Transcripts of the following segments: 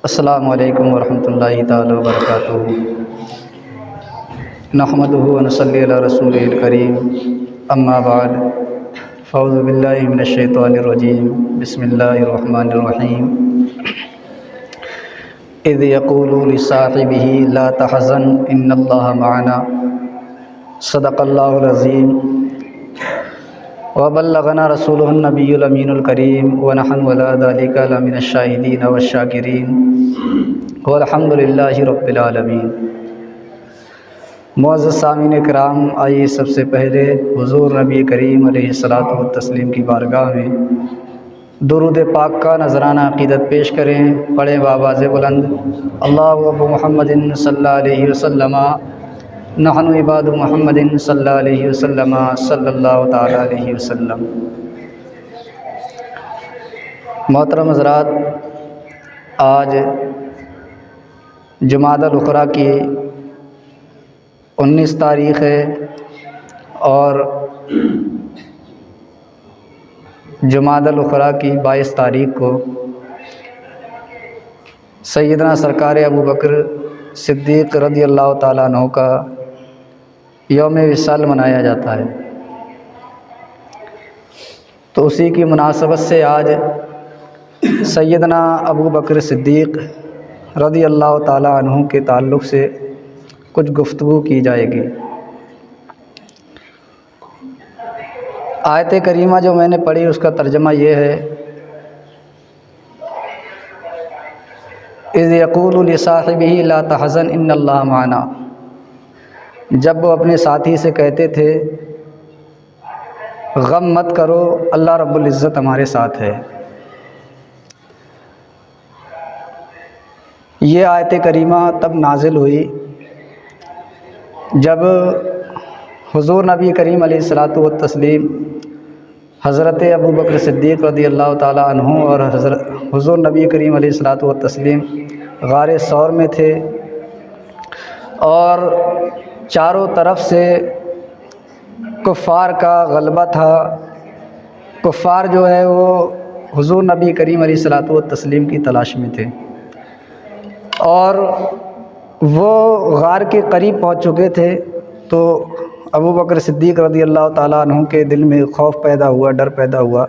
अस्सलामु अलैकुम वरहमतुल्लाहि ताला वबरकातुहू। नहमदुहु व नसल्ली अला रसूलिल करीम, अम्मा बाद, फ़अऊज़ु बिल्लाहि मिनश शैतानिर रजीम, बिस्मिल्लाहिर रहमानिर रहीम। इज़ यक़ूलु लिसाहिबिही ला तहज़न इन्नल्लाहा मअना, सदक़ल्लाहुल अज़ीम। व बल्लगना रसूलुहुन नबियुल अमीनुल करीम व नहनु अला ज़ालिका लमिनश शाहिदीन वश्शाकिरीन वल्हम्दुलिल्लाहि रब्बिल आलमीन। मुअज़्ज़ज़ सामीन इकराम, आइए सबसे पहले हुज़ूर नबी करीम अलैहिस्सलातु व तस्लीम की बारगाह में दुरूद पाक का नजराना अक़ीदत पेश करें। पढ़ें बावाज़ बुलंद, अल्लाहु अब्बु मुहम्मदिन सल्लल्लाहु अलैहि वसल्लम, नहनु इबादु मुहम्मदिन सल्लल्लाहु अलैहि वसल्लम, सल्लल्लाहु तआला अलैहि वसल्लम। मोहतरम हज़रात, आज जुमादल उखरा की 19 तारीख़ है और जुमादल उखरा की 22 तारीख़ को सैयदना सरकार अबू बकर सिद्दीक़ रज़ी अल्लाह ताला अन्हु का यौम विसाल मनाया जाता है। तो उसी की मुनासबत से आज सैयदना अबू बकर सिद्दीक़ रज़ी अल्लाह ताला अन्हु के ताल्लुक़ से कुछ गुफ्तगू की जाएगी। आयत करीमा जो मैंने पढ़ी उसका तर्जमा ये है, इज़ यक़ूलु लिसाहिबिही ला तहज़न इन्नल्लाहा मअना। जब वो अपने साथी से कहते थे गम मत करो, अल्लाह रब्बुल इज़्ज़त हमारे साथ है। ये आयत करीमा तब नाजिल हुई जब हुज़ूर नबी करीम अलैहिस्सलातु व तस्लीम हज़रत अबू बकर सिद्दीक़ रज़ी अल्लाह ताला अन्हु और हुज़ूर नबी करीम अलैहिस्सलातु व तस्लीम गारे सौर में थे और चारों तरफ से कुफ़ार का गलबा था। कुफ़ार जो है वो हुज़ूर नबी करीम अलैहिस्सलातु व तस्लीम की तलाश में थे और वो गार के करीब पहुंच चुके थे। तो अबू बकर सिद्दीक़ रज़ी अल्लाह ताला अन्हु के दिल में खौफ पैदा हुआ, डर पैदा हुआ।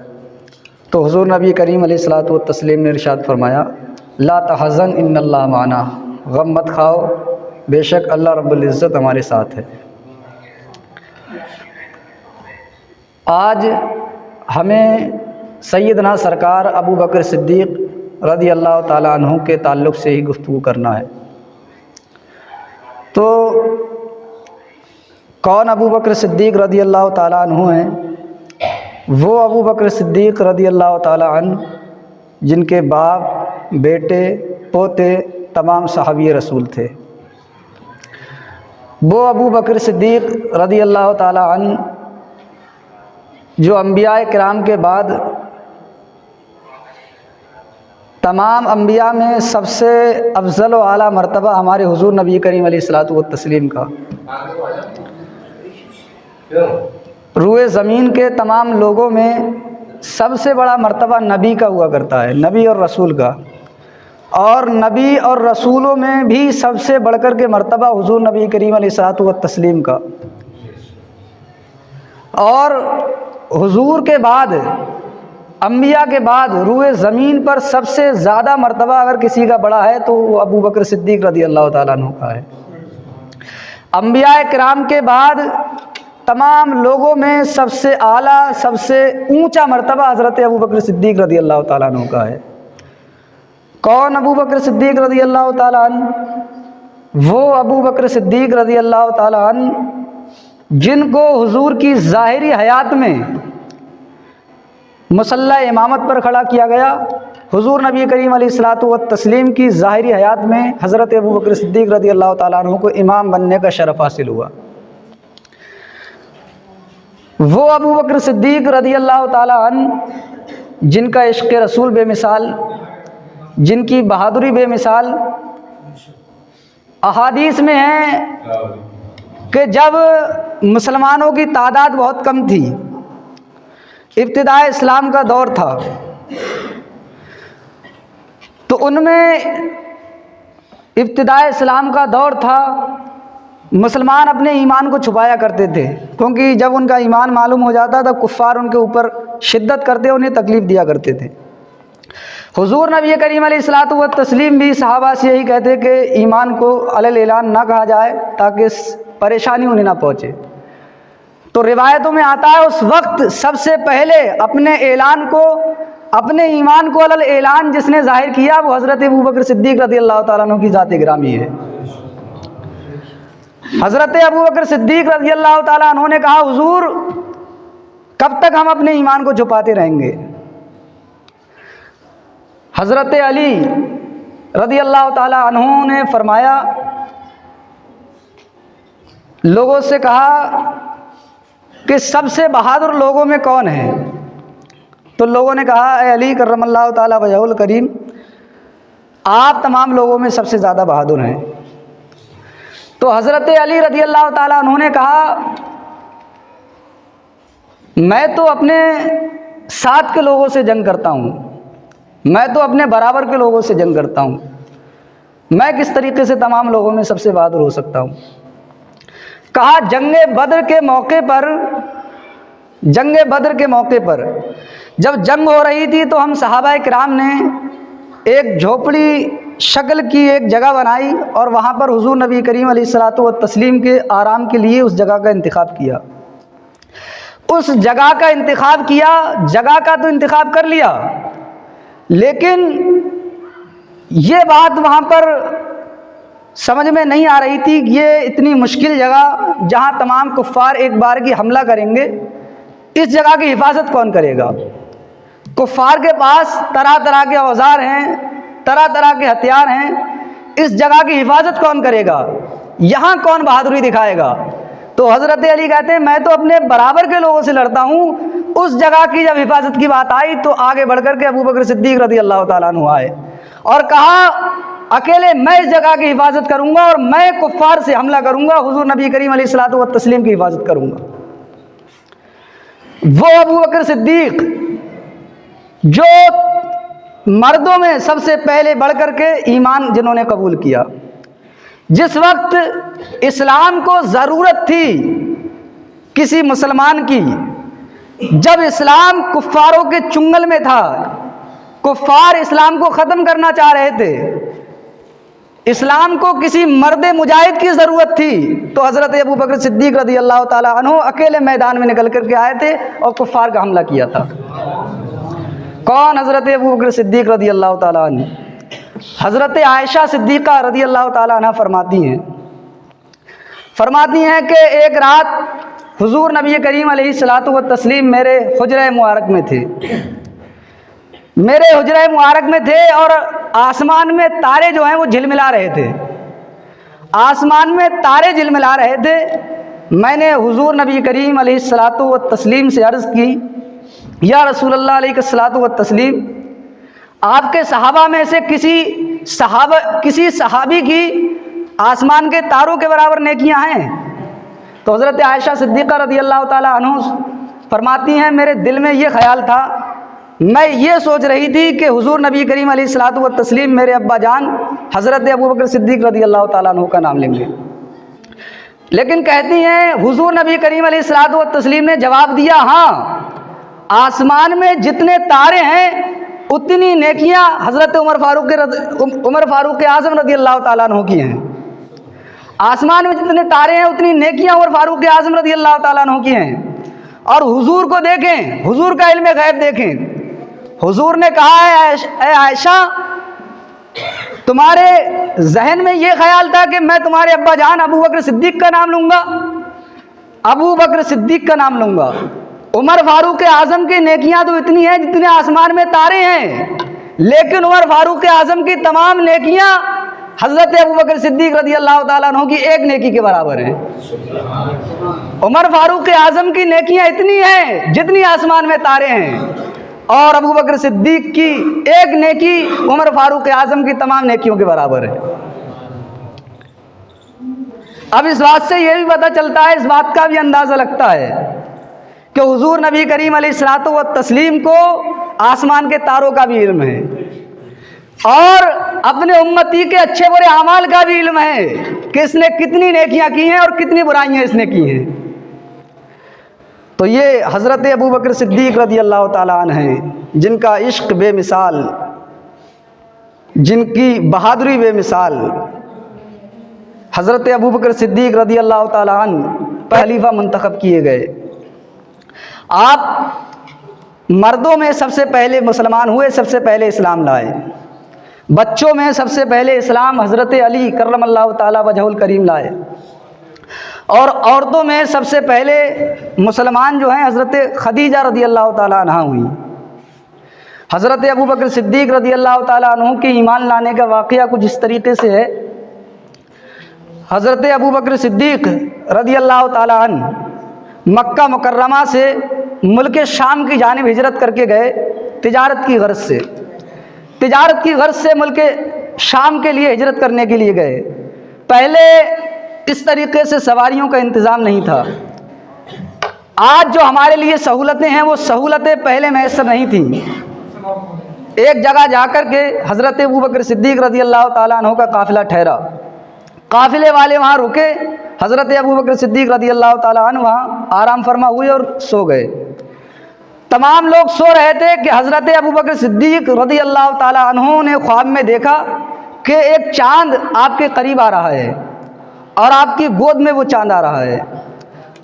तो हुज़ूर नबी करीम अलैहिस्सलातु व तस्लीम ने इरशाद फरमाया, ला तहज़न इन्नल्लाहा माना, गम मत खाओ, बेशक अल्लाह रब्बुल इज़्ज़त हमारे साथ है। आज हमें सैयदना सरकार अबू बकर सिद्दीक़ रज़ी अल्लाह ताला अन्हु के ताल्लुक़ से ही गुफ्तगू करना है। तो कौन अबू बकर सिद्दीक़ रज़ी अल्लाह ताला अन्हु हैं? वो अबू बकर सिद्दीक़ रज़ी अल्लाह ताला अन्हु जिनके बाप, बेटे, पोते तमाम सहाबी रसूल थे। वो अबू बकर सिद्दीक़ रज़ी अल्लाह ताला अन्हु जो अंबिया किराम के बाद तमाम अंबिया में सबसे अफजल व आला मर्तबा हमारे हुज़ूर नबी करीम अलैहिस्सलातु व तस्लीम का। रूए ज़मीन के तमाम लोगों में सबसे बड़ा मर्तबा नबी का हुआ करता है, नबी और रसूल का। और नबी और रसूलों में भी सबसे बढ़कर के मर्तबा हुज़ूर नबी करीम अलैहिस्सलातु व तस्लीम का। और हुज़ूर के बाद, अंबिया के बाद रूए ज़मीन पर सबसे ज़्यादा मर्तबा अगर किसी का बड़ा है तो वो अबू बकर सिद्दीक़ रज़ी अल्लाह ताला अन्हु का है। अंबिया किराम के बाद तमाम लोगों में सबसे आला, सबसे ऊंचा मर्तबा हज़रत अबू बकर सिद्दीक़ रज़ी अल्लाह ताला अन्हु का है। कौन अबू बकर सिद्दीक़ रज़ी अल्लाह ताला अन्हु? वो अबू बकर सिद्दीक़ रज़ी अल्लाह ताला अन्हु जिनको हुज़ूर की ज़ाहिरी हयात में मुसल्ला इमामत पर खड़ा किया गया। हुज़ूर नबी करीम अलैहिस्सलातु व तस्लीम की ज़ाहिरी हयात में हज़रत अबू बकर सिद्दीक़ रज़ी अल्लाह ताला अन्हु को इमाम बनने का शरफ़ हासिल हुआ। वो अबू बकर सिद्दीक़ रज़ी अल्लाह ताला अन्हु जिनका इश्क़ रसूल बेमिसाल, जिनकी बहादुरी बेमिसाल। अहादीस में है कि जब मुसलमानों की तादाद बहुत कम थी, इब्तिदाए इस्लाम का दौर था, तो उनमें इब्तिदाए इस्लाम का दौर था, मुसलमान अपने ईमान को छुपाया करते थे, क्योंकि जब उनका ईमान मालूम हो जाता तब कुफ़ार उनके ऊपर शिद्दत करते, उन्हें तकलीफ़ दिया करते थे। हुजूर नबी करीम अलैहिस्सलातु व तस्लीम भी सहाबा से यही कहते कि ईमान को अलल ऐलान ना कहा जाए ताकि परेशानी उन्हें ना पहुँचे। तो रिवायतों में आता है उस वक्त सबसे पहले अपने ऐलान को, अपने ईमान को अलल ऐलान जिसने ज़ाहिर किया वो हज़रत अबू बकर सिद्दीक़ रज़ियल्लाहु ताला अन्हु की ज़ात गिरामी है। हज़रत अबू बकर सिद्दीक़ रज़ियल्लाहु ताला अन्हु ने कहा, हुजूर कब तक हम अपने ईमान को छुपाते रहेंगे। हज़रत अली रज़ियल्लाहु ताला अन्हु ने फरमाया, लोगों से कहा कि सबसे बहादुर लोगों में कौन है। तो लोगों ने कहा, ए अली करमल्लाहु ताला वजहुल करीम, आप तमाम लोगों में सबसे ज़्यादा बहादुर हैं। तो हज़रत अली रज़ियल्लाहु ताला उन्होंने कहा, मैं तो अपने साथ के लोगों से जंग करता हूँ, मैं तो अपने बराबर के लोगों से जंग करता हूँ, मैं किस तरीके से तमाम लोगों में सबसे बहादुर हो सकता हूँ। कहा, जंगे बद्र के मौके पर जब जंग हो रही थी तो हम सहाबाए किराम ने एक झोपड़ी शक्ल की एक जगह बनाई और वहाँ पर हुजूर नबी करीम अलैहिस्सलातु व तस्लीम के आराम के लिए उस जगह का इंतखाब किया। उस जगह का इंतखाब किया, जगह का तो इंतखाब कर लिया, लेकिन ये बात वहाँ पर समझ में नहीं आ रही थी कि ये इतनी मुश्किल जगह जहाँ तमाम कुफ़ार एक बार की हमला करेंगे, इस जगह की हिफाजत कौन करेगा। कुफ़ार के पास तरह तरह के औजार हैं, तरह तरह के हथियार हैं, इस जगह की हिफाजत कौन करेगा, यहाँ कौन बहादुरी दिखाएगा। तो हज़रत अली कहते हैं, मैं तो अपने बराबर के लोगों से लड़ता हूँ। उस जगह की जब हिफाजत की बात आई तो आगे बढ़कर के अबू बकर सिद्दीक़ रज़ियल्लाहु ताला अन्हु आए और कहा, अकेले मैं इस जगह की हिफाजत करूँगा और मैं कुफ़ार से हमला करूँगा, हुजूर नबी करीम अलैहिस्सलातु व तस्लीम की हिफाजत करूँगा। वो अबू बकर सिद्दीक़ जो मर्दों में सबसे पहले बढ़ कर के ईमान जिन्होंने कबूल किया, जिस वक्त इस्लाम को ज़रूरत थी किसी मुसलमान की, जब इस्लाम कुफ़ारों के चुंगल में था, कुफ़ार इस्लाम को ख़त्म करना चाह रहे थे, इस्लाम को किसी मर्द मुजाहिद की ज़रूरत थी, तो हज़रत अबू बकर सिद्दीक़ रज़ियल्लाहु ताला अन्हु अकेले मैदान में निकल कर के आए थे और कुफ़ार का हमला किया था। कौन? हज़रत अबू बकर सिद्दीक़ रज़ियल्लाहु ताला अन्हु। हज़रत आयशा सिद्दीक़ा रज़ियल्लाहु ताला अन्हा फरमाती हैं कि एक रात हुजूर नबी करीम अलैहिस्सलातु व तस्लीम मेरे हुजरे मुबारक में थे, मेरे हुजरे मुबारक में थे और आसमान में तारे जो हैं वो झिलमिला रहे थे, आसमान में तारे झिलमिला रहे थे। मैंने हुजूर नबी करीम अलैहिस्सलातु व तस्लीम से अर्ज़ की, या रसूलल्लाह अलैहिस्सलातु व तस्लीम, आपके सहाबा में से किसी सहाबी की आसमान के तारों के बराबर नेकियां हैं। तो हज़रत आयशा सिद्दीक़ा रज़ियल्लाहु ताला अन्हु फरमाती हैं, मेरे दिल में ये ख्याल था, मैं ये सोच रही थी कि हुजूर नबी करीम अलैहिस्सलातु व तस्लीम मेरे अब्बा जान हज़रत अबू बकर सिद्दीक़ रज़ियल्लाहु ताला अन्हु का नाम लेंगे। लेकिन कहती हैं हुजूर नबी करीम अलैहिस्सलातु व तस्लीम ने जवाब दिया, हाँ, आसमान में जितने तारे हैं उतनी नेकियां हज़रत उमर फ़ारूक आज़म रज़ियल्लाहु ताला अन्हु की हैं। आसमान में जितने तारे हैं उतनी नेकियां उमर फ़ारूक आज़म रज़ियल्लाहु ताला अन्हु की हैं। और हुजूर को देखें, हुजूर का इल्म गैब देखें। हुजूर ने कहा है, ए आयशा, तुम्हारे जहन में ये ख्याल था कि मैं तुम्हारे अब्बा जान अबू बकर सिद्दीक़ का नाम लूँगा, अबू बकर सिद्दीक़ का नाम लूँगा। उमर फ़ारूक आज़म की नेकियां तो इतनी हैं जितने आसमान में तारे हैं, लेकिन उमर फ़ारूक आज़म की तमाम नेकियां हज़रत अबू बकर सिद्दीक़ रज़ियल्लाहु ताला अन्हु की एक नेकी के बराबर हैं। उमर फ़ारूक आज़म की नेकियां इतनी हैं जितनी आसमान में तारे हैं, और अबू बकर सिद्दीक़ की एक नेकी उमर फ़ारूक आज़म की तमाम नेकियों के बराबर है। अब इस बात से यह भी पता चलता है, इस बात का भी अंदाज़ा लगता है कि हुजूर नबी करीम अलैहिस्सलातु व तस्लीम को आसमान के तारों का भी इल्म है और अपने उम्मती के अच्छे बुरे अमाल का भी इल्म है कि इसने कितनी नेकियां की हैं और कितनी बुराइयां इसने की हैं। तो ये हज़रत अबू बकर सिद्दीक़ रज़ी अल्लाह ताला अन्हु हैं, जिनका इश्क बेमिसाल, जिनकी बहादुरी बेमिसाल। हज़रत अबू बकर सिद्दीक़ रज़ी अल्लाह ताला अन्हु खलीफा मुंतखब किए गए। आप मर्दों में सबसे पहले मुसलमान हुए, सबसे पहले इस्लाम लाए। बच्चों में सबसे पहले इस्लाम हज़रत अली करमल्लाहु ताला वजहुल करीम लाए। और औरतों में सबसे पहले मुसलमान जो हैं हज़रत खदीजा रज़ी अल्लाह ताला अन्हा हुई। हज़रत अबू बकर सिद्दीक़ रज़ी अल्लाह ताला अन्हु के ईमान लाने का वाक़या कुछ इस तरीके से है। हज़रत अबू बकर सिद्दीक़ रज़ी अल्लाह ताला अन्हु मक्का मुकर्रमा से मुल्क शाम की जानिब हिजरत करके गए तिजारत की गर्ज से। तिजारत की गर्ज से मुल्क शाम के लिए हिजरत करने के लिए गए। पहले इस तरीके से सवारियों का इंतज़ाम नहीं था। आज जो हमारे लिए सहूलतें हैं वो सहूलतें पहले मैसर नहीं थीं। एक जगह जाकर के हज़रत अबू बकर सिद्दीक़ रज़ी अल्लाह ताला अन्हु का काफ़िला ठहरा। काफ़िले वाले वहाँ रुके। हज़रत अबू बकर सिद्दीक़ रज़ी अल्लाह ताला अन्हु वहाँ आराम फरमा हुए और सो गए। तमाम लोग सो रहे थे कि हज़रत अबू बकर सिद्दीक़ रज़ी अल्लाह ताला अन्हु ने ख्वाब में देखा कि एक चाँद आपके करीब आ रहा है और आपकी गोद में वो चाँद आ रहा है।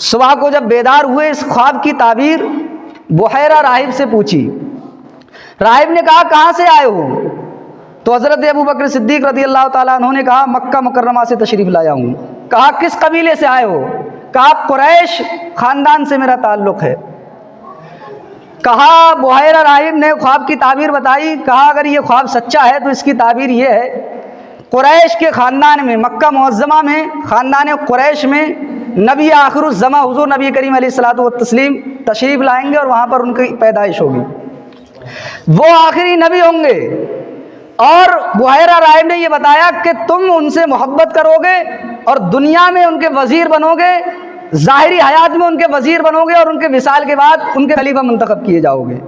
सुबह को जब बेदार हुए इस ख्वाब की ताबीर बुहैरा राहिब से पूछी। राहिब ने कहा कहाँ से आए हो? तो हज़रत अबू बकर सिद्दीक़ रज़ी अल्लाह ताला अन्हु ने कहा मक्का मुकर्रमा से तशरीफ़ लाया हूँ। कहा किस कबीले से आए हो? कहा कुरैश ख़ानदान से मेरा ताल्लुक़ है। कहा बुहैरा राहिब ने ख्वाब की ताबीर बताई। कहा अगर ये ख्वाब सच्चा है तो इसकी ताबीर ये है, कुरैश के ख़ानदान में, मक्का मुअज़्ज़मा में ख़ानदान कुरैश में नबी आखिरुज़्ज़मा हुज़ूर नबी करीम अलैहिस्सलातु वत्तस्लीम तशरीफ़ लाएंगे और वहाँ पर उनकी पैदाइश होगी। वो आखिरी नबी होंगे। और बुहैरा राहिब ने ये बताया कि तुम उनसे मोहब्बत करोगे और दुनिया में उनके वज़ीर बनोगे, ज़ाहिरी हयात में उनके वज़ीर बनोगे और उनके विसाल के बाद उनके खलीफा मुंतखब किए जाओगे।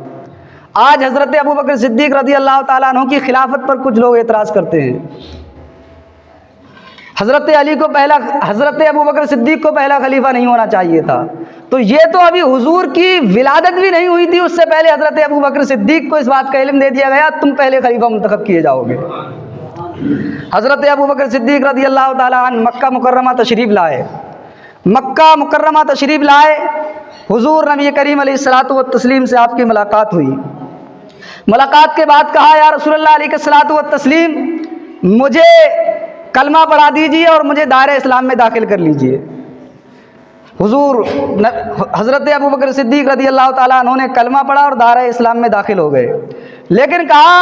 आज हज़रत अबू बकर सिद्दीक़ रज़ी अल्लाह ताला अन्हु की खिलाफत पर कुछ लोग एतराज़ करते हैं। हज़रत अली को पहला, हज़रत अबू बकर सिद्दीक़ को पहला खलीफा नहीं होना चाहिए था। तो ये तो अभी हुजूर की विलादत भी नहीं हुई थी, उससे पहले हज़रत अबू बकर सिद्दीक़ को इस बात का इल्म दे दिया गया तुम पहले खलीफा मुंतखब किए जाओगे। हज़रत अबू बकर सिद्दीक़ रज़ी अल्लाह ताला अन्हु मक्का मुकर्रमा तशरीफ़ लाए। मक्का मुकर्रमा तशरीफ़ लाए, हुजूर नबी करीम अलैहिस्सलातु वत्तस्लीम से आपकी मुलाकात हुई। मुलाकात के बाद कहा या रसूलल्लाह अलैहिस्सलातु वत्तस्लीम मुझे कलमा पढ़ा दीजिए और मुझे दायरे इस्लाम में दाखिल कर लीजिए। हुजूर हज़रत अबू बकर सिद्दीक़ रज़ी अल्लाह ताला अन्हु ने कलमा पढ़ा और दायरे इस्लाम में दाखिल हो गए। लेकिन कहा,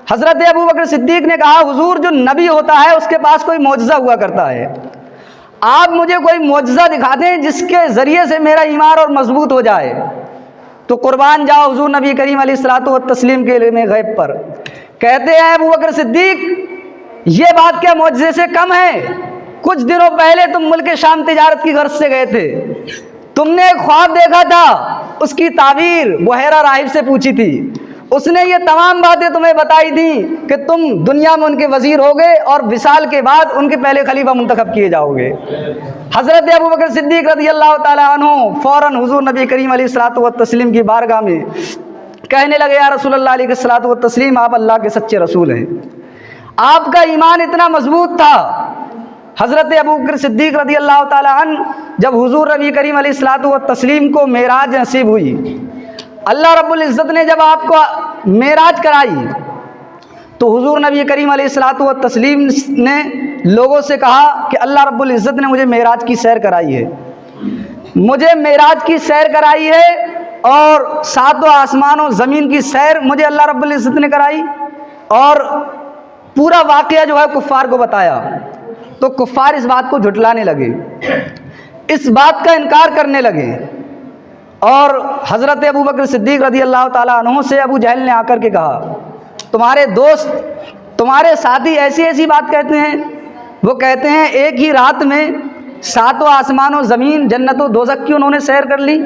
हज़रत अबू बकर सिद्दीक़ ने कहा हुजूर जो नबी होता है उसके पास कोई मौजज़ा हुआ करता है, आप मुझे कोई मौजज़ा दिखा दें जिसके ज़रिए से मेरा ईमान और मजबूत हो जाए। तो कुर्बान जाओ हुजूर नबी करीम अलैहिस्सलातु वत्तस्लीम के इल्म गैब पर। कहते हैं अबू बकर सिद्दीक़ ये बात क्या मौजज़े से कम है? कुछ दिनों पहले तुम मुल्क शाम तिजारत की गर्ज से गए थे, तुमने एक ख्वाब देखा था, उसकी ताबीर बुहैरा राहिब से पूछी थी, उसने ये तमाम बातें तुम्हें बताई थी कि तुम दुनिया में उनके वज़ीर होगे और विसाल के बाद उनके पहले खलीफा मुंतखब किए जाओगे। हज़रत अबू बकर सिद्दीक़ रज़ी अल्लाह ताला अन्हु फ़ौरन हुज़ूर नबी करीम अलैहिस्सलातु वत्तस्लीम की बारगाह में कहने लगे या रसूलल्लाह अलैहिस्सलातु वत्तस्लीम आप अल्लाह के सच्चे रसूल हैं। आपका ईमान इतना मजबूत था। हज़रत अबू बकर सिद्दीक़ रज़ी अल्लाह ताला अन्हु जब हुज़ूर नबी करीम अलैहिस्सलातु वत्तस्लीम को मेराज नसीब हुई, अल्लाह रब्बुल इज़्ज़त ने जब आपको मेराज कराई तो हुज़ूर नबी करीम अलैहिस्सलातु वत्तस्लीम ने लोगों से कहा कि अल्लाह रब्बुल इज़्ज़त ने मुझे मेराज की सैर कराई है, मुझे मेराज की सैर कराई है और सातों आसमानों ज़मीन की सैर मुझे अल्लाह रब्बुल इज़्ज़त ने कराई और पूरा वाक़या जो है कुफ़ार को बताया। तो कुफ़ार इस बात को झुटलाने लगे, इस बात का इनकार करने लगे और हज़रत अबू बकर सिद्दीक़ रज़ी अल्लाह ताला अन्हु से अबू जहल ने आकर के कहा तुम्हारे दोस्त, तुम्हारे साथी ऐसी ऐसी बात कहते हैं। वो कहते हैं एक ही रात में सातों आसमानों ज़मीन जन्नत और दोज़ख की उन्होंने सैर कर ली।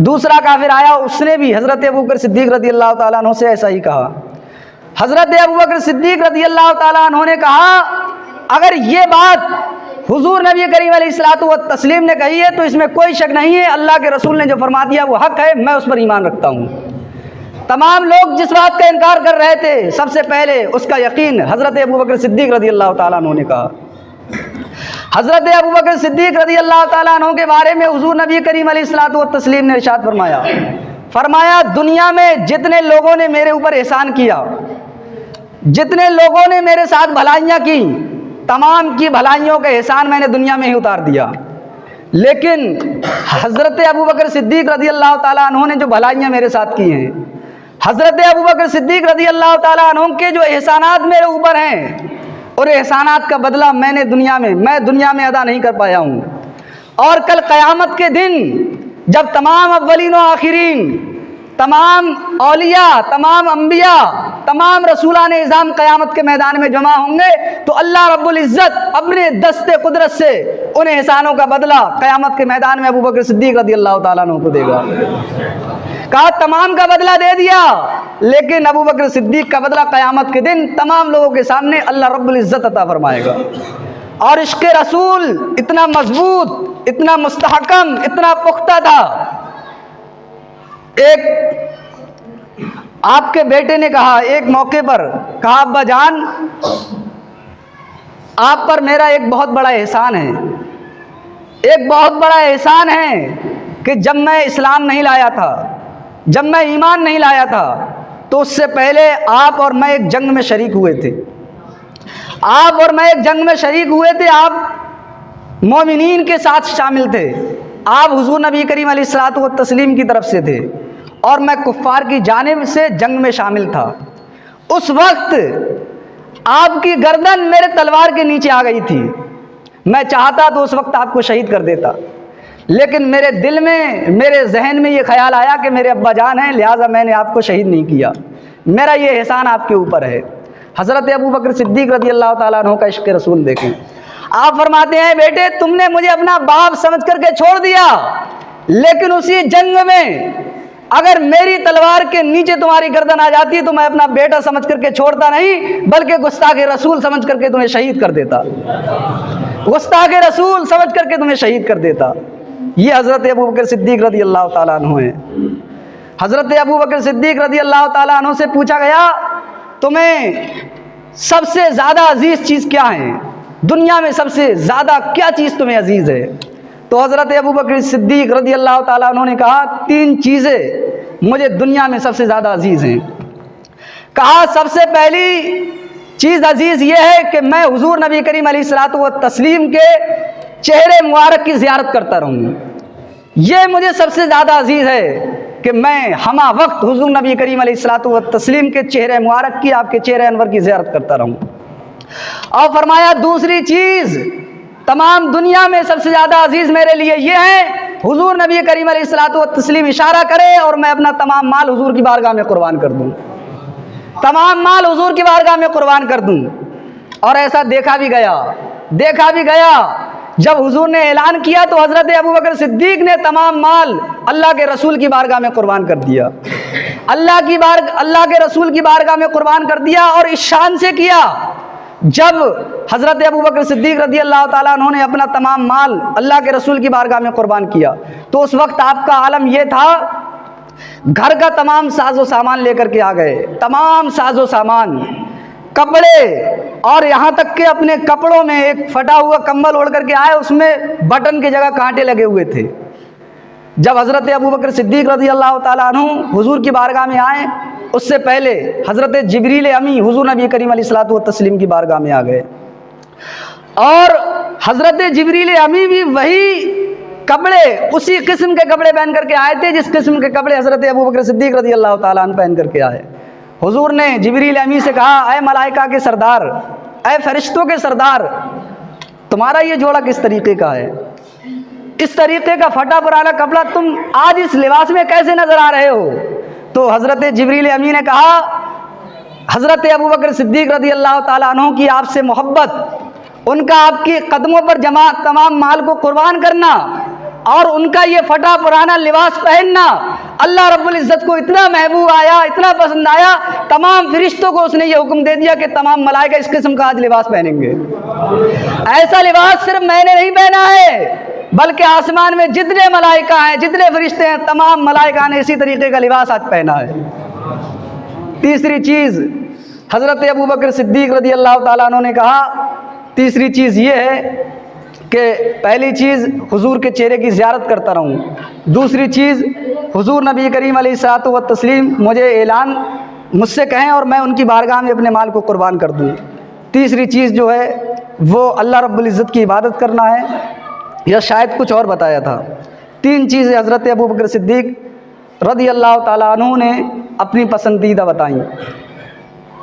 दूसरा काफिर आया, उसने भी हज़रत अबू बकर सिद्दीक़ रज़ी अल्लाह ताला अन्हु से ऐसा ही कहा। हज़रत अबू बकर सिद्दीक़ रज़ियल्लाहु ताला अन्हु ने कहा, अगर ये बात हुजूर नबी करीम अलैहिस्सलातु व तस्लीम ने कही है तो इसमें कोई शक नहीं है, अल्लाह के रसूल ने जो फरमा दिया वो हक़ है, मैं उस पर ईमान रखता हूँ। तमाम लोग जिस बात का इनकार कर रहे थे, सबसे पहले उसका यकीन हज़रत अबू बकर सिद्दीक़ रज़ियल्लाहु ताला अन्हु ने कहा। हज़रत अबू बकर सिद्दीक़ रज़ियल्लाहु ताला अन्हु के बारे में हुजूर नबी करीम अलैहिस्सलातु व तस्लीम ने इरशाद फरमाया, दुनिया में जितने लोगों ने मेरे ऊपर एहसान किया, जितने लोगों ने मेरे साथ भलाइयाँ की, तमाम की भलाइयों का एहसान मैंने दुनिया में ही उतार दिया। लेकिन हज़रत अबू बकर सिद्दीक़ रज़ियल्लाहु ताला अन्हु ने जो भलाइयाँ मेरे साथ की हैं, हज़रत अबू बकर सिद्दीक़ रज़ियल्लाहु ताला अन्हु के जो एहसानात मेरे ऊपर हैं, और एहसानात का बदला मैं दुनिया में अदा नहीं कर पाया हूँ। और कल क़यामत के दिन जब तमाम अव्वलीन व आखिरीन, तमाम औलिया, तमाम अंबिया, तमाम रसूलान इज़ाम क़यामत के मैदान में जमा होंगे, तो अल्लाह रब्बुल इज़्ज़त अपने दस्ते कुदरत से उन एहसानों का बदला क़यामत के मैदान में अबू बकर सिद्दीक़ रज़ियल्लाहु ताला अन्हु को देगा। कहा तमाम का बदला दे दिया, लेकिन अबू बकर सिद्दीक़ का बदला क़यामत के दिन तमाम लोगों के सामने अल्लाह रब्बुल इज़्ज़त अता फरमाएगा। और इश्क़े रसूल इतना मजबूत, इतना मुस्तहकम, इतना पुख्ता था। एक आपके बेटे ने कहा, एक मौके पर कहा, अब्बा जान, आप पर मेरा एक बहुत बड़ा एहसान है, एक बहुत बड़ा एहसान है कि जब मैं इस्लाम नहीं लाया था, जब मैं ईमान नहीं लाया था, तो उससे पहले आप और मैं एक जंग में शरीक हुए थे। आप और मैं एक जंग में शरीक हुए थे, आप मोमिनीन के साथ शामिल थे, आप हुजूर नबी करीम अलैहिस्सलातु व तस्लीम की तरफ से थे, और मैं कुफ़ार की जानिब से जंग में शामिल था। उस वक्त आपकी गर्दन मेरे तलवार के नीचे आ गई थी। मैं चाहता तो उस वक्त आपको शहीद कर देता, लेकिन मेरे दिल में, मेरे जहन में ये ख्याल आया कि मेरे अब्बा जान हैं, लिहाजा मैंने आपको शहीद नहीं किया। मेरा ये एहसान आपके ऊपर है। हज़रत अबू बकर सिद्दीक़ रज़ियल्लाहु ताला अन्हु का इश्क़ रसूल देखें। आप फरमाते हैं, बेटे तुमने मुझे अपना बाप समझ करके छोड़ दिया, लेकिन उसी जंग में अगर मेरी तलवार के नीचे तुम्हारी गर्दन आ जाती तो मैं अपना बेटा समझ करके छोड़ता नहीं, बल्कि गुस्ताख़ रसूल समझ करके तुम्हें शहीद कर देता, गुस्ताख़ रसूल समझ करके तुम्हें शहीद कर देता। ये हज़रत अबू बकर सिद्दीक़ रज़ियल्लाहु ताला अन्हु हैं। हज़रत अबू बकर सिद्दीक़ रज़ियल्लाहु ताला अन्हु से पूछा गया, तुम्हें सबसे ज़्यादा अजीज़ चीज़ क्या है, दुनिया में सबसे ज़्यादा क्या चीज़ तुम्हें अजीज़ है? तो हज़रत अबू बकर सिद्दीक़ रज़ियल्लाहु ताला अन्हु ने कहा, 3 चीज़ें मुझे दुनिया में सबसे ज़्यादा अजीज़ हैं। कहा सबसे पहली चीज़ अजीज़ ये है कि मैं हुजूर नबी करीम अलैहिस्सलातु व तस्लीम के चेहरे मुबारक की ज़ियारत करता रहूँ। ये मुझे सबसे ज़्यादा अजीज़ है कि मैं हमा वक्त हुजूर नबी करीम अलैहिस्सलातु व तस्लीम के चेहरे मुबारक की, आपके चेहरे अनवर की ज़ियारत करता रहूँ। और फरमाया दूसरी चीज़, तमाम दुनिया में सबसे ज़्यादा अजीज़ मेरे लिए ये है, हुजूर नबी करीम अलैहिस्सलातु व तस्लीम इशारा करे और मैं अपना तमाम माल हुजूर की बारगाह में कुर्बान कर दूँ, तमाम माल हुजूर की बारगाह में कुर्बान कर दूँ। और ऐसा देखा भी गया। जब हुजूर ने ऐलान किया तो हज़रत अबू बकर सिद्दीक़ ने तमाम माल अल्लाह के रसूल की बारगाह में कुर्बान कर दिया, अल्लाह के रसूल की बारगाह में कुर्बान कर दिया। और इस शान से किया, जब हज़रत अबू बकर सिद्दीक़ रज़ियल्लाहु ताला अन्हु ने अपना तमाम माल अल्लाह के रसूल की बारगाह में कुर्बान किया, तो उस वक्त आपका आलम यह था, घर का तमाम साजो सामान लेकर के आ गए, तमाम साजो सामान, कपड़े, और यहाँ तक कि अपने कपड़ों में एक फटा हुआ कंबल ओढ़ करके आए, उसमें बटन की जगह कांटे लगे हुए थे। जब हज़रत अबू बकर सिद्दीक़ रज़ियल्लाहु ताला अन्हु हुजूर की बारगाह में आए, उससे पहले हज़रत जिब्रील अमी हुजूर नबी करीम अलैहिस्सलातु व तस्लीम की बारगाह में आ गए, और हज़रत जिब्रील अमी भी वही कपड़े, उसी किस्म के कपड़े पहन करके आए थे जिस किस्म के कपड़े हज़रत अबू बकर सिद्दीक़ रज़ियल्लाहु ताला अन्हु पहन करके आए। हुजूर ने जिब्रील अमी से कहा, ऐ मलाइका के सरदार, ऐ फरिश्तों के सरदार, तुम्हारा ये जोड़ा किस तरीके का है? इस तरीके का फटा पुराना कपड़ा तुम आज इस लिबास में कैसे नजर आ रहे हो? तो हज़रत जिब्रील अमी ने कहा, हज़रत अबू बकर सिद्दीक़ रज़ियल्लाहु ताला अन्हु की आपसे मोहब्बत, उनका आपके कदमों पर जमा तमाम माल को कुर्बान करना और उनका ये फटा पुराना लिबास पहनना अल्लाह रब्बुल इज़्ज़त को इतना महबूब आया, इतना पसंद आया, तमाम फरिश्तों को उसने ये हुक्म दे दिया कि तमाम मलाइका इस किस्म का आज लिबास पहनेंगे। ऐसा लिबास सिर्फ मैंने नहीं पहना है, बल्कि आसमान में जितने मलाइका हैं, जितने फरिश्ते हैं, तमाम मलाइका ने इसी तरीके का लिबास आज पहना है। तीसरी चीज़ हज़रत अबू बकर सिद्दीक़ रज़ी अल्लाह ताला अन्हु ने कहा, तीसरी चीज़ ये है कि पहली चीज़ हुजूर के चेहरे की ज़ियारत करता रहूँ, दूसरी चीज़ हुजूर नबी करीम अलैहिस्सलातु व तस्लीम मुझे ऐलान मुझसे कहें और मैं उनकी बारगाह में अपने माल को कुर्बान कर दूँ, तीसरी चीज़ जो है वो अल्लाह रब्बुल इज़्ज़त की इबादत करना है, या शायद कुछ और बताया था। तीन चीज़ें हज़रत अबू बकर सिद्दीक़ रज़ी अल्लाह ताला अन्हु ने अपनी पसंदीदा बताई।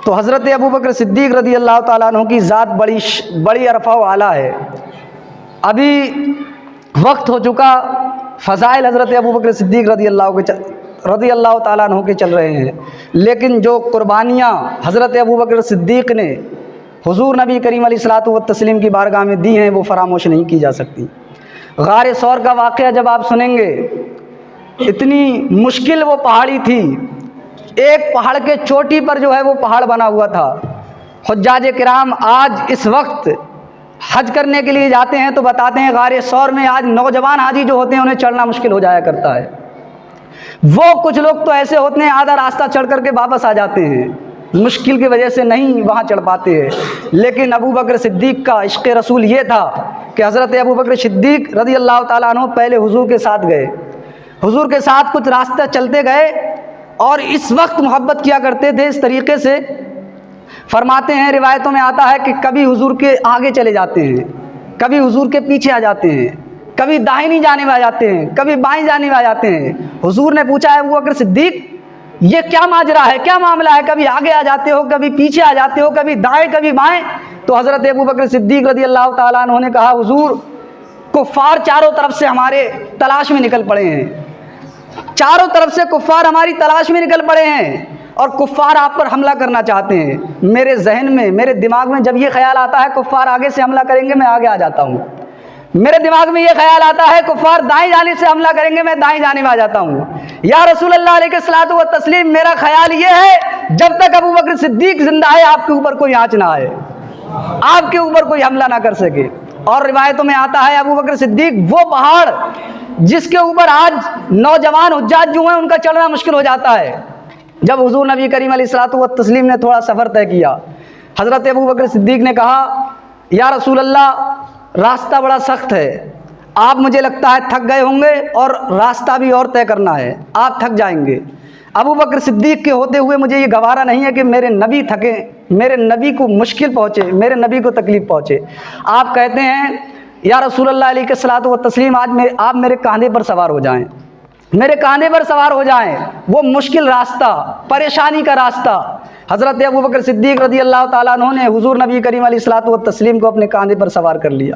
तो हज़रत अबू बकर सिद्दीक़ रज़ी अल्लाह ताला अन्हु की ज़ात बड़ी अरफ़ा व आला है। अभी वक्त हो चुका, फ़ज़ाइल हज़रत अबू बकर सिद्दीक़ रज़ी अल्लाह ताला अन्हु के चल रहे हैं, लेकिन जो कुर्बानियाँ हज़रत अबू बकर सिद्दीक़ ने हुजूर नबी करीम अलैहिस्सलातु व तस्लीम की बारगाह में दी हैं, वो फरामोश नहीं की जा सकती। गार सौर का वाक़या जब आप सुनेंगे, इतनी मुश्किल वो पहाड़ी थी, एक पहाड़ के चोटी पर जो है वो पहाड़ बना हुआ था। हुज्जाज किराम आज इस वक्त हज करने के लिए जाते हैं तो बताते हैं गार सौर में आज नौजवान हाजी जो होते हैं उन्हें चढ़ना मुश्किल हो जाया करता है। वो कुछ लोग तो ऐसे होते हैं आधा रास्ता चढ़ करके वापस आ जाते हैं, मुश्किल की वजह से नहीं वहाँ चढ़ पाते हैं। लेकिन अबू बकर सिद्दीक़ का इश्क़ रसूल ये था कि हज़रत अबू बकर सिद्दीक़ रज़ी अल्लाह ताला अन्हु पहले हुजूर के साथ गए, हुजूर के साथ कुछ रास्ता चलते गए और इस वक्त मोहब्बत किया करते थे इस तरीके से। फरमाते हैं, रिवायतों में आता है कि कभी हुजूर के आगे चले जाते हैं, कभी हुजूर के पीछे आ जाते हैं, कभी दाहिनी जाने में आ जाते हैं, कभी बाईं जाने में आ जाते हैं। हुजूर ने पूछा है अबू बकर सिद्दीक़ ये क्या माजरा है, क्या मामला है, कभी आगे आ जाते हो, कभी पीछे आ जाते हो, कभी दाएं कभी बाएं। तो हज़रत अबू बकर सिद्दीक़ रज़ी अल्लाह ताला अन्हु ने कहा, हुजूर कुफ़ार चारों तरफ से हमारे तलाश में निकल पड़े हैं, चारों तरफ से कुफ़ार हमारी तलाश में निकल पड़े हैं और कुफ़ार आप पर हमला करना चाहते हैं। मेरे जहन में, मेरे दिमाग में जब ये ख्याल आता है कुफ़ार आगे से हमला करेंगे, मैं आगे आ जाता हूँ। मेरे दिमाग में ये ख्याल आता है कुफ़ार दाएं जाने से हमला करेंगे, मैं दाएं जाने में आ जाता हूँ। या रसूल अल्लाह अलैहिस्सलातु व तस्लीम, मेरा ख्याल ये है जब तक अबू बकर सिद्दीक़ जिंदा है आपके ऊपर कोई आँच ना आए, आपके ऊपर कोई हमला ना कर सके। और रिवायतों में आता है अबू बकर सिद्दीक़ वो पहाड़ जिसके ऊपर आज नौजवान हुज्जाज जो हैं उनका चढ़ना मुश्किल हो जाता है। जब हुजूर नबी करीम अलैहिस्सलातु व तस्लीम ने थोड़ा सफ़र तय किया, हज़रत अबू बकर सिद्दीक़ ने कहा, या रसूल अल्लाह रास्ता बड़ा सख्त है, आप मुझे लगता है थक गए होंगे और रास्ता भी और तय करना है, आप थक जाएंगे। अबू बकर सिद्दीक़ के होते हुए मुझे ये गवारा नहीं है कि मेरे नबी थके, मेरे नबी को मुश्किल पहुँचे, मेरे नबी को तकलीफ़ पहुँचे। आप कहते हैं या रसूल अल्लाह अलैहिस्सलातु व तस्लीम आज आप मेरे कंधे पर सवार हो जाएं, मेरे कंधे पर सवार हो जाएं, वो मुश्किल रास्ता, परेशानी का रास्ता। हज़रत अबू बकर सिद्दीक़ रज़ी अल्लाह ताला अन्हु ने हुजूर नबी करीम अलैहिस्सलातु व तस्लीम को अपने कंधे पर सवार कर लिया।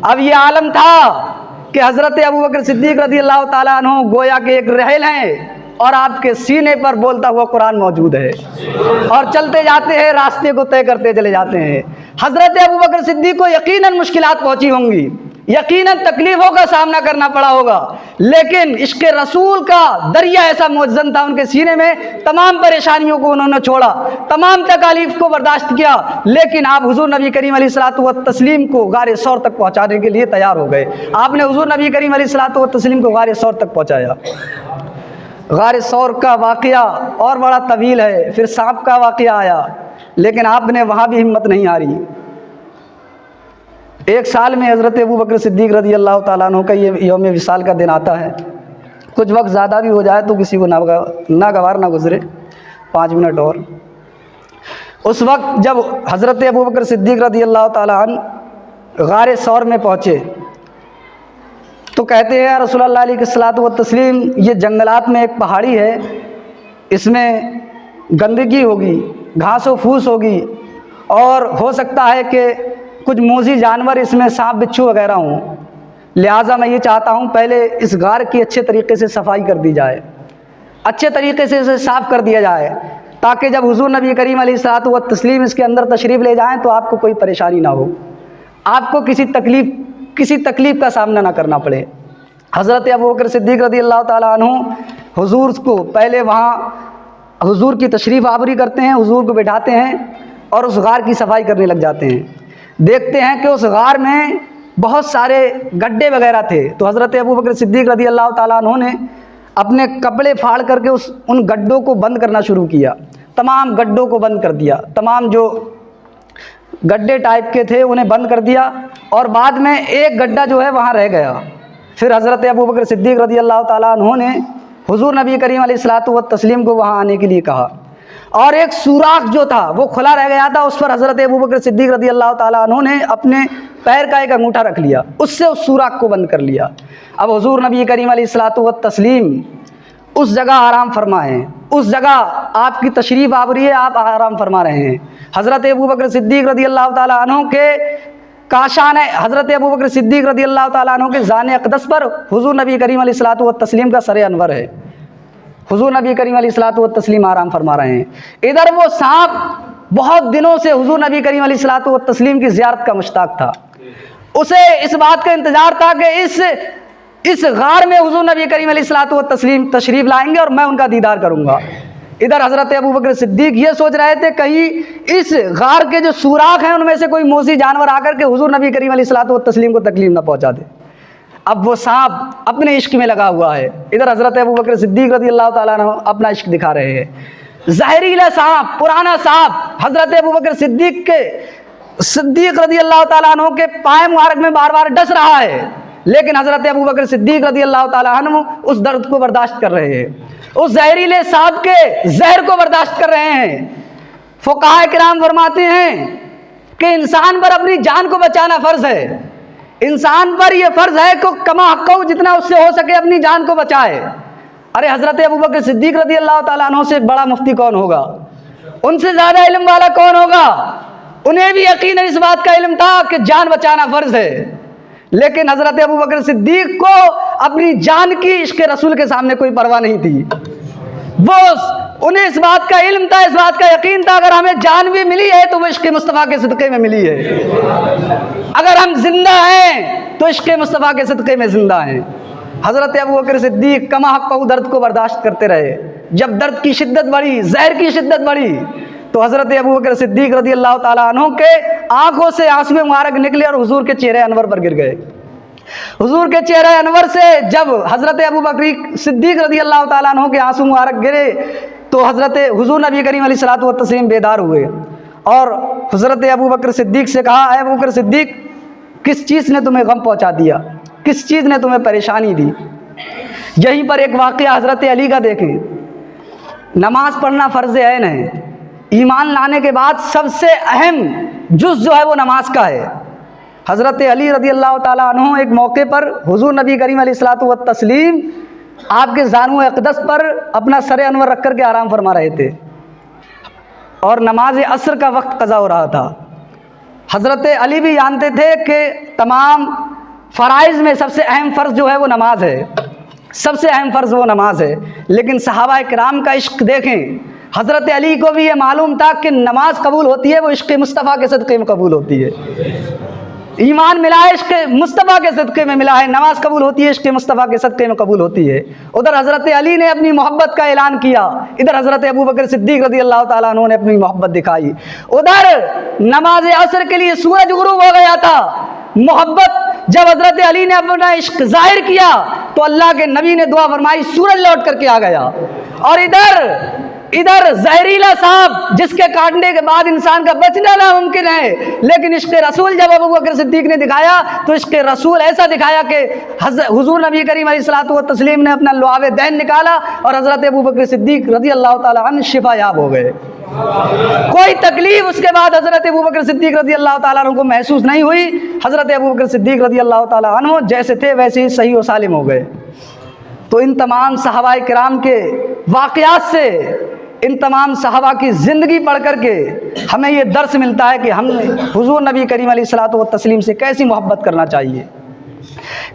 अब ये आलम था कि हज़रत अबू बकर सिद्दीक़ रज़ी अल्लाह ताला अन्हु गोया के एक रहल हैं और आपके सीने पर बोलता हुआ कुरान मौजूद है और चलते जाते हैं, रास्ते को तय करते चले जाते हैं। हज़रत अबू बकर सिद्दीक़ को यकीनन मुश्किलात पहुँची होंगी, यकीनन तकलीफ़ों का सामना करना पड़ा होगा, लेकिन इश्क़ रसूल का दरिया ऐसा मुअज़्ज़न था उनके सीने में, तमाम परेशानियों को उन्होंने छोड़ा, तमाम तकालीफ़ को बर्दाश्त किया, लेकिन आप हुजूर नबी करीम अलैहिस्सलातु व तस्लीम को गारे सौर तक पहुँचाने के लिए तैयार हो गए। आपने हुजूर नबी करीम अलैहिस्सलातु व तस्लीम को गारे सौर तक पहुँचाया। गार सौर का वाक़या और बड़ा तवील है, फिर सांप का वाक़या आया, लेकिन आपने वहाँ भी हिम्मत नहीं हारी। एक साल में हज़रत अबू बकर सिद्दीक़ रज़ी अल्लाह ताला अन्हु का ये यौम विसाल का दिन आता है। कुछ वक्त ज़्यादा भी हो जाए तो किसी को ना गवार ना गुज़रे, 5 मिनट और। उस वक्त जब हज़रत अबू बकर सिद्दीक़ रज़ी अल्लाह ताला अन्हु गार सौर में पहुँचे तो कहते हैं, या रसूल अल्लाह अलैहिस्सलातु व तस्लीम, ये जंगलात में एक पहाड़ी है, इसमें गंदगी होगी, घास व फूस होगी और हो सकता है कि कुछ मोज़ी जानवर इसमें सांप बिच्छू वगैरह हों, लिहाजा मैं ये चाहता हूँ पहले इस गार की अच्छे तरीके से सफाई कर दी जाए, अच्छे तरीके से इसे साफ़ कर दिया जाए, ताकि जब हुजूर नबी करीम अलैहिस्सलातु व तस्लीम इसके अंदर तशरीफ़ ले जाएँ तो आपको कोई परेशानी ना हो, आपको किसी तकलीफ़ का सामना ना करना पड़े। हज़रत अबू बकर सिद्दीक़ रज़ी अल्लाह ताला अन्हु हुजूर को पहले वहाँ हुजूर की तशरीफ़ आवरी करते हैं, हुजूर को बिठाते हैं और उस गार की सफाई करने लग जाते हैं। देखते हैं कि उस गार में बहुत सारे गड्ढे वगैरह थे, तो हज़रत अबू बकर सिद्दीक़ रज़ी अल्लाह ताला अन्हु ने अपने कपड़े फाड़ करके उन गड्ढों को बंद करना शुरू किया। तमाम गड्ढों को बंद कर दिया, तमाम जो गड्ढे टाइप के थे उन्हें बंद कर दिया, और बाद में एक गड्ढा जो है वहाँ रह गया। फिर हज़रत अबू बकर सिद्दीक़ रज़ी अल्लाह ताला अन्हु ने हुज़ूर नबी करीम अलैहिस्सलातु व तस्लीम को वहाँ आने के लिए कहा, और एक सुराख जो था वो खुला रह गया था, उस पर हज़रत अबू बकर सिद्दीक़ रज़ी अल्लाह ताला अन्हु ने अपने पैर का एक अंगूठा रख लिया, उससे उस सुराख को बंद कर लिया। अब हुज़ूर नबी करीम अलैहिस्सलातु व तस्लीम उस जगह आराम फरमाए, उस जगह आपकी तशरीफ़ आवरी है, आप आराम फरमा रहे हैं। हज़रत अबू बकर सिद्दीक़ रज़ी अल्लाह ताला अन्हु के काशान हज़रत अबू बकर सिद्दीक़ रज़ी अल्लाह ताला अन्हु के ज़ाने अक़दस पर हुज़ूर नबी करीम अलैहिस्सलातु व तस्लीम का सरे अनवर है। हुज़ूर नबी करीम अलैहिस्सलातु व तस्लीम आराम फरमा रहे हैं। इधर वो सांप बहुत दिनों से हुज़ूर नबी करीम अलैहिस्सलातु व तस्लीम की ज़ियारत का मुश्ताक था। उसे इस बात का इंतज़ार था कि इस गार में हुज़ूर नबी करीम अलैहिस्सलातु व तस्लीम तशरीफ़ लाएंगे और मैं उनका दीदार करूँगा। इधर हज़रत अबू बकर सिद्दीक़ ये सोच रहे थे कहीं इस गार के जो सुराख हैं उनमें से कोई मोसी जानवर आकर के हुज़ूर नबी करीम अलैहिस्सलातु व तस्लीम को तकलीफ़ न पहुँचा दे। अब वो सांप अपने इश्क में लगा हुआ है, इधर हज़रत अबू बकर सिद्दीक़ रज़ी अल्लाह ताला अन्हु अपना इश्क दिखा रहे हैं। जहरीला सांप, पुराना सांप हज़रत अबू बकर सिद्दीक़ रज़ी अल्लाह ताला अन्हु के पाए मुबारक में बार बार डस रहा है, लेकिन हज़रत अबू बकर सिद्दीक़ रज़ी अल्लाह ताला अन्हु उस दर्द को बर्दाश्त कर रहे हैं, उस जहरीले सांप के जहर को बर्दाश्त कर रहे हैं। फुक़हा किराम फरमाते हैं कि इंसान पर अपनी जान को बचाना फ़र्ज़ है, इंसान पर यह फ़र्ज़ है कि कमा हक़्क़हू जितना उससे हो सके अपनी जान को बचाए। अरे हज़रत अबू बकर सिद्दीक़ रज़ी अल्लाह ताला अन्हु से बड़ा मुफ्ती कौन होगा, उनसे ज़्यादा इल्म वाला कौन होगा। उन्हें भी यकीन इस बात का इल्म था कि जान बचाना फ़र्ज़ है, लेकिन हज़रत अबू बकर सिद्दीक़ को अपनी जान की इश्क़ रसूल के सामने कोई परवाह नहीं थी। उन्हें इस बात का इल्म था, इस बात का यकीन था अगर हमें जान भी मिली है तो वो इश्क़ मुस्तफ़ा के सदक़े में मिली है, अगर हम जिंदा हैं तो इश्क़ मुस्तफ़ा के सदक़े में जिंदा हैं। हज़रत अबू बकर सिद्दीक़ कमा हक़्क़हू दर्द को बर्दाश्त करते रहे। जब दर्द की शिद्दत बढ़ी, जहर की शिद्दत बढ़ी, तो हज़रत अबू बकर सिद्दीक़ रज़ी अल्लाह ताला अन्हु के आँखों से आंसू मुबारक निकले और हुज़ूर के चेहरे अनवर पर गिर गए। हुज़ूर के चेहरे अनवर से जब हज़रत अबू बकर सिद्दीक़ रज़ी अल्लाह ताला अन्हु के आंसू मुबारक गिरे तो हुज़ूर नबी करीम अलैहिस्सलातु व तस्लीम बेदार हुए और हज़रत अबू बकर सिद्दीक़ से कहा, अबू बकर सिद्दीक़ किस चीज़ ने तुम्हें गम पहुँचा दिया, किस चीज़ ने तुम्हें परेशानी दी। यहीं पर एक वाक़या हज़रत अली का देखें। नमाज़ पढ़ना फ़र्ज़ ऐन है, ईमान लाने के बाद सबसे अहम जुज़ जो है वो नमाज का है। हज़रत अली रज़ी अल्लाह ताला अन्हु एक मौके पर हुज़ूर नबी करीम अलैहिस्सलातु व तस्लीम आपके ज़ानू अक़दस पर अपना सर अनवर रख कर के आराम फरमा रहे थे और नमाज असर का वक्त क़ज़ा हो रहा था। हज़रत अली भी जानते थे कि तमाम फ़राइज़ में सबसे अहम फ़र्ज़ जो है वो नमाज है, सबसे अहम फ़र्ज़ वो नमाज है। लेकिन सहाबा किराम का इश्क देखें, हज़रत अली को भी ये मालूम था कि नमाज कबूल होती है वो इश्क़ मुस्तफ़ा के सदक़े में कबूल होती है। ईमान मिला है इश्क़ मुस्तफ़ा के सदक़े में मिला है, नमाज कबूल होती है इश्क़ मुस्तफ़ा के सदक़े में कबूल होती है। उधर हज़रत अली ने अपनी मोहब्बत का ऐलान किया, इधर हज़रत अबू बकर सिद्दीक़ रज़ी अल्लाह ताला अन्हु ने अपनी मोहब्बत दिखाई। उधर नमाज असर के लिए सूरज गुरूब हो गया था। मोहब्बत जब हज़रत अली ने अपना इश्क़ ज़ाहिर किया तो अल्लाह के नबी ने दुआ फरमाई, सूरज लौट करके आ गया। और इधर जहरीला सांप जिसके काटने के बाद इंसान का बचना नामुमकिन है, लेकिन इश्क़ रसूल जब अबू बकर सिद्दीक़ ने दिखाया तो इश्क़ रसूल ऐसा दिखाया कि हुज़ूर नबी करीम अलैहिस्सलातु व तस्लीम ने अपना लुआब दैन निकाला और हज़रत अबू बकर सिद्दीक़ रज़ी अल्लाह ताला अन्हु शिफा याब हो गए। कोई तकलीफ उसके बाद हज़रत अबू बकर सिद्दीक़ रज़ी अल्लाह ताला अन्हु को महसूस नहीं हुई। हज़रत अबू बकर सिद्दीक़ रज़ी अल्लाह ताला अन्हु जैसे थे वैसे ही सही व सालिम हो गए। तो इन तमाम सहाबाए किराम के वाक़यात से, इन तमाम सहाबा की ज़िंदगी पढ़ कर के हमें ये दर्स मिलता है कि हमने हुज़ूर नबी करीम अलैहिस्सलातु व तस्लीम से कैसी मोहब्बत करना चाहिए,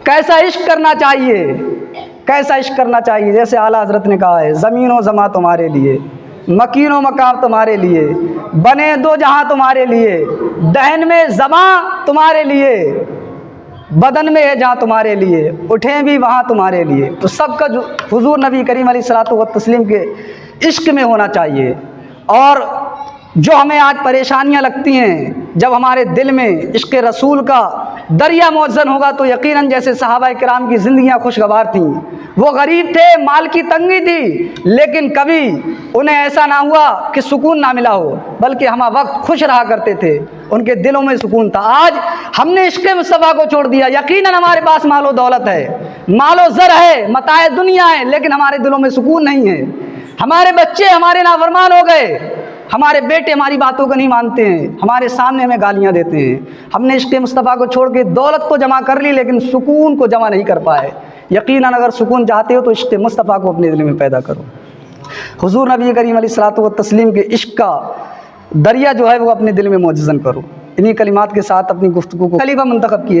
कैसा इश्क करना चाहिए, कैसा इश्क करना चाहिए। जैसे आला हज़रत ने कहा है, ज़मीन व ज़मा तुम्हारे लिए, मकीन व मकाम तुम्हारे लिए, बने दो जहाँ तुम्हारे लिए, दहन में ज़मा तुम्हारे लिए, बदन में है जहाँ तुम्हारे लिए, उठें भी वहाँ तुम्हारे लिए। तो सबका जो हुजूर नबी करीम अलैहिस्सलातु व तस्लीम के इश्क में होना चाहिए। और जो हमें आज परेशानियाँ लगती हैं, जब हमारे दिल में इश्क़ रसूल का दरिया मौजन होगा तो यकीनन जैसे सहाबा किराम की ज़िंदगियाँ खुशगवार थीं। वो गरीब थे, माल की तंगी थी, लेकिन कभी उन्हें ऐसा ना हुआ कि सुकून ना मिला हो, बल्कि हम वक्त खुश रहा करते थे, उनके दिलों में सुकून था। आज हमने इश्क़ मुस्तफ़ा को छोड़ दिया। यकीनन हमारे पास मालो दौलत है, मालो ज़र है, मताए दुनिया है, लेकिन हमारे दिलों में सुकून नहीं है। हमारे बच्चे हमारे नाफरमान हो गए, हमारे बेटे हमारी बातों को नहीं मानते हैं, हमारे सामने हमें गालियां देते हैं। हमने इश्क़ मुस्तफ़ा को छोड़ के दौलत को जमा कर ली, लेकिन सुकून को जमा नहीं कर पाए। यकीनन अगर सुकून चाहते हो तो इश्क़ मुस्तफ़ा को अपने दिल में पैदा करो। हुजूर नबी करीम अलैहिस्सलातु व तस्लीम के इश्क़ का दरिया जो है वो अपने दिल में मौजज़न करो। इन्हीं कलिमात के साथ अपनी गुफ्तगू को खलीफा मुंतखब किए।